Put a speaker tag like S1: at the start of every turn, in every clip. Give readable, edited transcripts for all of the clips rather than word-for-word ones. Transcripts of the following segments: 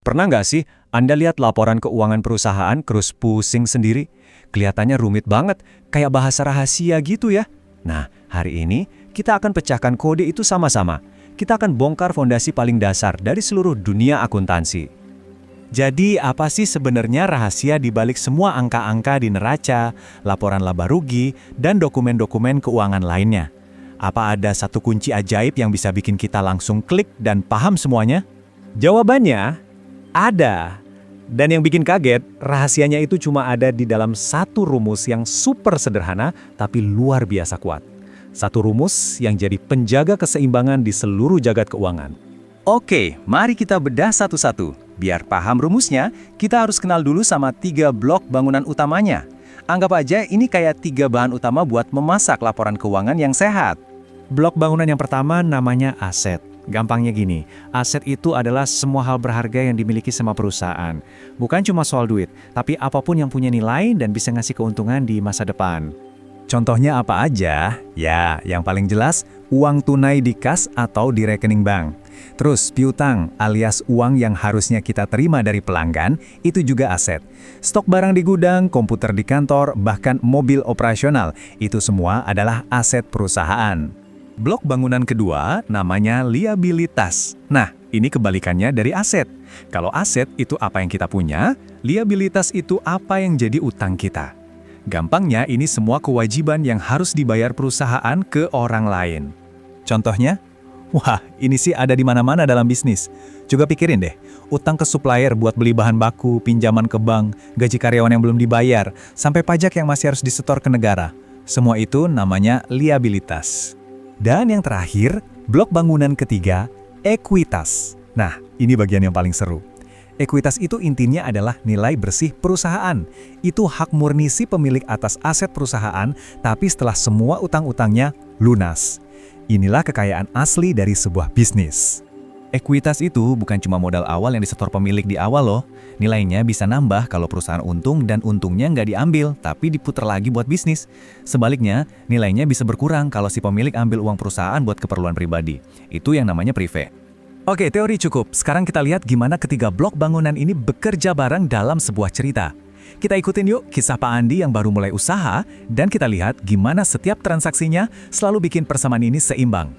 S1: Pernah nggak sih Anda lihat laporan keuangan perusahaan terus pusing sendiri? Kelihatannya rumit banget, kayak bahasa rahasia gitu ya. Nah, hari ini kita akan pecahkan kode itu sama-sama. Kita akan bongkar fondasi paling dasar dari seluruh dunia akuntansi. Jadi, apa sih sebenarnya rahasia di balik semua angka-angka di neraca, laporan laba rugi, dan dokumen-dokumen keuangan lainnya? Apa ada satu kunci ajaib yang bisa bikin kita langsung klik dan paham semuanya? Jawabannya ada. Dan yang bikin kaget, rahasianya itu cuma ada di dalam satu rumus yang super sederhana tapi luar biasa kuat. Satu rumus yang jadi penjaga keseimbangan di seluruh jagat keuangan. Oke, mari kita bedah satu-satu. Biar paham rumusnya, kita harus kenal dulu sama 3 blok bangunan utamanya. Anggap aja ini kayak 3 bahan utama buat memasak laporan keuangan yang sehat. Blok bangunan yang pertama namanya aset. Gampangnya gini, aset itu adalah semua hal berharga yang dimiliki sama perusahaan. Bukan cuma soal duit, tapi apapun yang punya nilai dan bisa ngasih keuntungan di masa depan. Contohnya apa aja? Ya, yang paling jelas, uang tunai di kas atau di rekening bank. Terus, piutang alias uang yang harusnya kita terima dari pelanggan, itu juga aset. Stok barang di gudang, komputer di kantor, bahkan mobil operasional, itu semua adalah aset perusahaan. Blok bangunan kedua namanya liabilitas. Nah, ini kebalikannya dari aset. Kalau aset itu apa yang kita punya, liabilitas itu apa yang jadi utang kita. Gampangnya, ini semua kewajiban yang harus dibayar perusahaan ke orang lain. Contohnya? Wah, ini sih ada di mana-mana dalam bisnis. Juga pikirin deh, utang ke supplier buat beli bahan baku, pinjaman ke bank, gaji karyawan yang belum dibayar, sampai pajak yang masih harus disetor ke negara. Semua itu namanya liabilitas. Dan yang terakhir, blok bangunan ketiga, ekuitas. Nah, ini bagian yang paling seru. Ekuitas itu intinya adalah nilai bersih perusahaan. Itu hak murni si pemilik atas aset perusahaan, tapi setelah semua utang-utangnya lunas. Inilah kekayaan asli dari sebuah bisnis. Ekuitas itu bukan cuma modal awal yang disetor pemilik di awal loh. Nilainya bisa nambah kalau perusahaan untung dan untungnya nggak diambil, tapi diputar lagi buat bisnis. Sebaliknya, nilainya bisa berkurang kalau si pemilik ambil uang perusahaan buat keperluan pribadi. Itu yang namanya prive. Oke, teori cukup. Sekarang kita lihat gimana ketiga blok bangunan ini bekerja bareng dalam sebuah cerita. Kita ikutin yuk kisah Pak Andi yang baru mulai usaha, dan kita lihat gimana setiap transaksinya selalu bikin persamaan ini seimbang.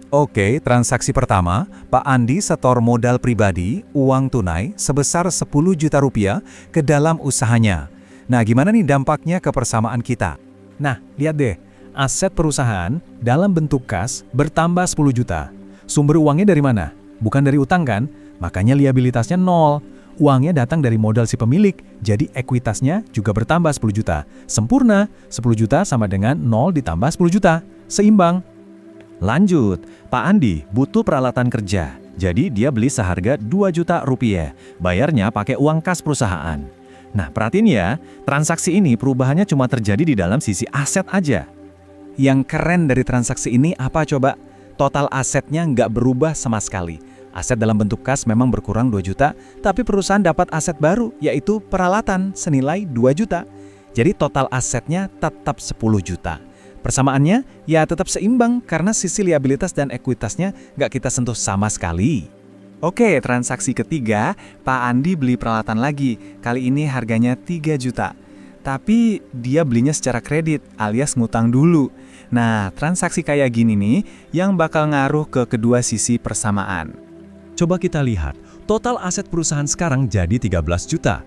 S1: Oke, transaksi pertama, Pak Andi setor modal pribadi, uang tunai, sebesar 10 juta rupiah ke dalam usahanya. Nah, gimana nih dampaknya ke persamaan kita? Nah, lihat deh, aset perusahaan dalam bentuk kas bertambah 10 juta. Sumber uangnya dari mana? Bukan dari utang kan? Makanya liabilitasnya 0. Uangnya datang dari modal si pemilik, jadi ekuitasnya juga bertambah 10 juta. Sempurna, 10 juta sama dengan 0 ditambah 10 juta. Seimbang. Lanjut, Pak Andi butuh peralatan kerja. Jadi dia beli seharga 2 juta rupiah. Bayarnya pakai uang kas perusahaan. Nah, perhatiin ya, transaksi ini perubahannya cuma terjadi di dalam sisi aset aja. Yang keren dari transaksi ini apa coba? Total asetnya nggak berubah sama sekali. Aset dalam bentuk kas memang berkurang 2 juta, tapi perusahaan dapat aset baru, yaitu peralatan senilai 2 juta. Jadi total asetnya tetap 10 juta. Persamaannya ya tetap seimbang karena sisi liabilitas dan ekuitasnya nggak kita sentuh sama sekali. Oke, transaksi ketiga, Pak Andi beli peralatan lagi. Kali ini harganya 3 juta. Tapi dia belinya secara kredit alias ngutang dulu. Nah, transaksi kayak gini nih yang bakal ngaruh ke kedua sisi persamaan. Coba kita lihat, total aset perusahaan sekarang jadi 13 juta.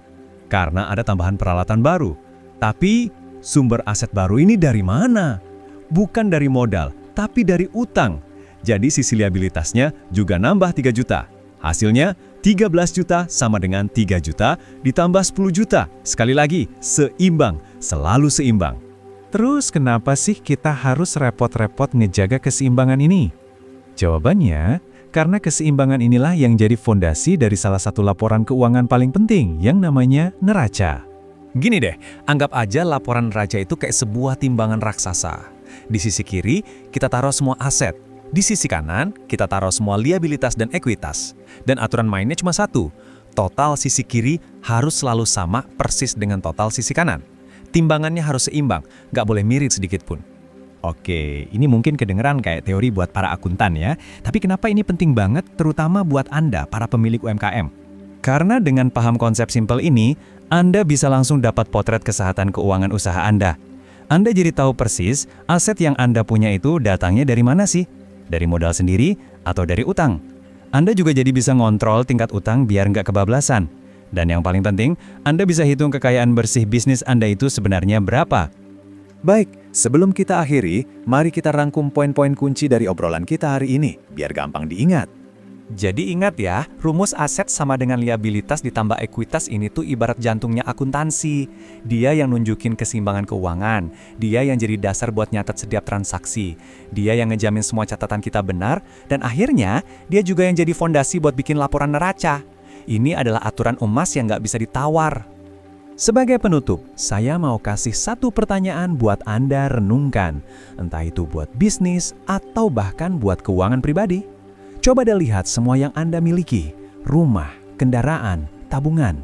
S1: Karena ada tambahan peralatan baru. Tapi, sumber aset baru ini dari mana? Bukan dari modal, tapi dari utang. Jadi sisi liabilitasnya juga nambah 3 juta. Hasilnya, 13 juta sama dengan 3 juta ditambah 10 juta. Sekali lagi, seimbang, selalu seimbang. Terus kenapa sih kita harus repot-repot ngejaga keseimbangan ini? Jawabannya, karena keseimbangan inilah yang jadi fondasi dari salah satu laporan keuangan paling penting yang namanya neraca. Gini deh, anggap aja laporan neraca itu kayak sebuah timbangan raksasa. Di sisi kiri, kita taruh semua aset. Di sisi kanan, kita taruh semua liabilitas dan ekuitas. Dan aturan mainnya cuma satu, total sisi kiri harus selalu sama persis dengan total sisi kanan. Timbangannya harus seimbang, nggak boleh mirip sedikit pun. Oke, ini mungkin kedengeran kayak teori buat para akuntan ya. Tapi kenapa ini penting banget terutama buat Anda, para pemilik UMKM? Karena dengan paham konsep simpel ini, Anda bisa langsung dapat potret kesehatan keuangan usaha Anda. Anda jadi tahu persis aset yang Anda punya itu datangnya dari mana sih? Dari modal sendiri atau dari utang? Anda juga jadi bisa ngontrol tingkat utang biar nggak kebablasan. Dan yang paling penting, Anda bisa hitung kekayaan bersih bisnis Anda itu sebenarnya berapa. Baik, sebelum kita akhiri, mari kita rangkum poin-poin kunci dari obrolan kita hari ini, biar gampang diingat. Jadi ingat ya, rumus aset sama dengan liabilitas ditambah ekuitas ini tuh ibarat jantungnya akuntansi. Dia yang nunjukin keseimbangan keuangan, dia yang jadi dasar buat nyatet setiap transaksi, dia yang ngejamin semua catatan kita benar, dan akhirnya dia juga yang jadi fondasi buat bikin laporan neraca. Ini adalah aturan emas yang nggak bisa ditawar. Sebagai penutup, saya mau kasih satu pertanyaan buat Anda renungkan, entah itu buat bisnis atau bahkan buat keuangan pribadi. Coba deh lihat semua yang Anda miliki, rumah, kendaraan, tabungan.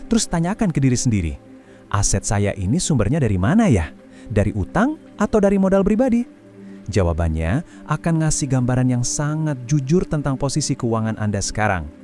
S1: Terus tanyakan ke diri sendiri, aset saya ini sumbernya dari mana ya? Dari utang atau dari modal pribadi? Jawabannya akan ngasih gambaran yang sangat jujur tentang posisi keuangan Anda sekarang.